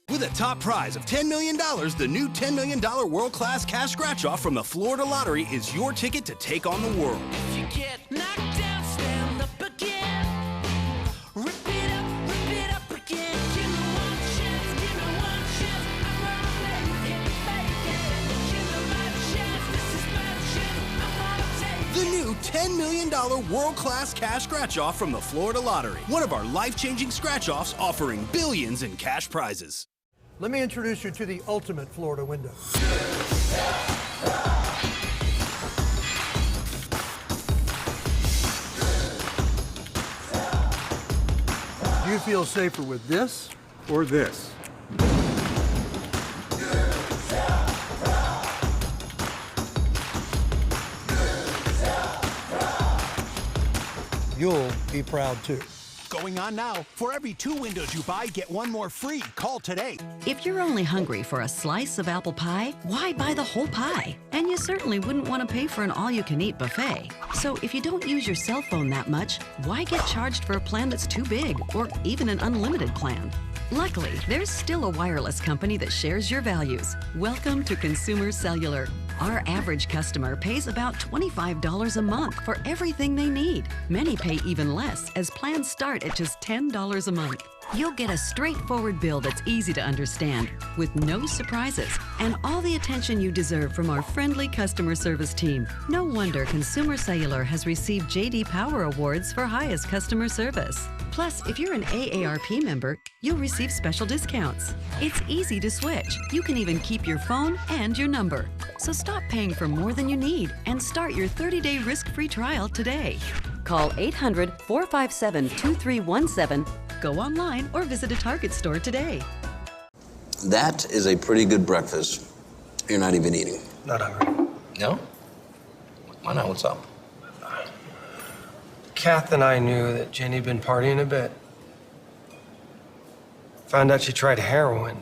S15: With a top prize of $10 million, the new $10 million world-class cash scratch-off from the Florida Lottery is your ticket to take on the world.
S11: If you get knocked down, stand up again. Rip it up again. Give me one chance, I'm gonna make it. Give me my chance, this is my chance, I'm gonna take it.
S15: The new $10 million world-class cash scratch-off from the Florida Lottery. One of our life-changing scratch-offs offering billions in cash prizes.
S20: Let me introduce you to the ultimate Florida window. Do you feel safer with this or this? You'll be proud too.
S15: Going on now. For every 2 windows you buy, get 1 more free. Call today.
S12: If you're only hungry for a slice of apple pie, why buy the whole pie? And you certainly wouldn't want to pay for an all-you-can-eat buffet. So if you don't use your cell phone that much, why get charged for a plan that's too big or even an unlimited plan? Luckily, there's still a wireless company that shares your values. Welcome to Consumer Cellular. Our average customer pays about $25 a month for everything they need. Many pay even less, as plans start at just $10 a month. You'll get a straightforward bill that's easy to understand, with no surprises, and all the attention you deserve from our friendly customer service team. No wonder Consumer Cellular has received J.D. Power Awards for highest customer service. Plus, if you're an AARP member, you'll receive special discounts. It's easy to switch. You can even keep your phone and your number. So stop paying for more than you need and start your 30-day risk-free trial today. Call 800-457-2317, go online, or visit a Target store today.
S24: That is a pretty good breakfast. You're not even eating.
S20: Not hungry.
S24: No? Why not? What's up?
S25: Kath and I knew that Jenny had been partying a bit. Found out she tried heroin.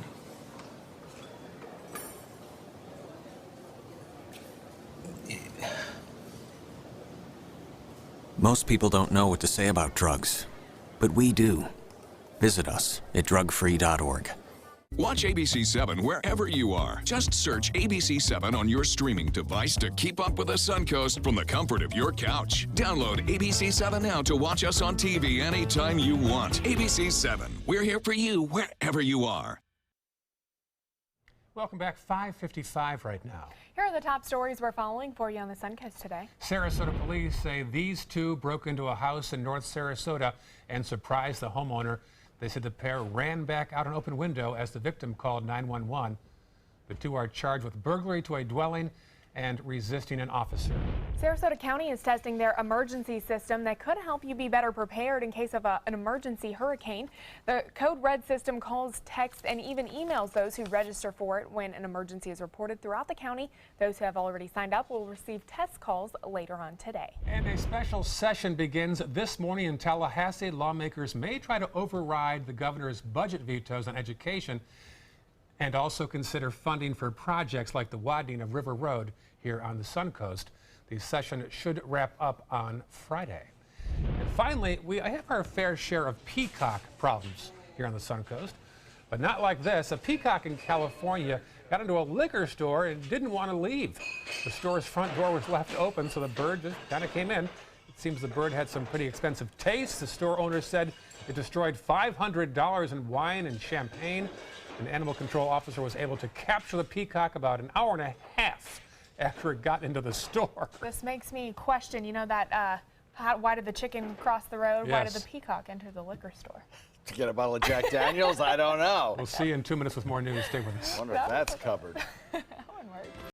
S26: Most people don't know what to say about drugs, but we do. Visit us at drugfree.org.
S1: Watch ABC7 wherever you are. Just search ABC7 on your streaming device to keep up with the Suncoast from the comfort of your couch. Download ABC7 now to watch us on TV anytime you want. ABC7, we're here for you wherever you are.
S3: Welcome back. 5:55 right now.
S2: Here are the top stories we're following for you on the Suncoast today.
S3: Sarasota police say these two broke into a house in North Sarasota and surprised the homeowner. They said the pair ran back out an open window as the victim called 911. The two are charged with burglary to a dwelling and resisting an officer.
S2: Sarasota County is testing their emergency system that could help you be better prepared in case of an emergency hurricane. The Code Red system calls, texts, and even emails those who register for it when an emergency is reported throughout the county. Those who have already signed up will receive test calls later on today.
S3: And a special session begins this morning in Tallahassee. Lawmakers may try to override the governor's budget vetoes on education and also consider funding for projects like the widening of River Road here on the Suncoast. The session should wrap up on Friday. And finally, I have our fair share of peacock problems here on the Suncoast, but not like this. A peacock in California got into a liquor store and didn't want to leave. The store's front door was left open, so the bird just kind of came in. It seems the bird had some pretty expensive taste. The store owner said it destroyed $500 in wine and champagne. An animal control officer was able to capture the peacock about an hour and a half after it got into the store.
S2: This makes me question, you know, that why did the chicken cross the road?
S3: Yes.
S2: Why did the peacock enter the liquor store?
S4: To get a bottle of Jack Daniels? I don't know.
S3: We'll see you in 2 minutes with more news. Stay with us.
S4: I wonder if that's covered.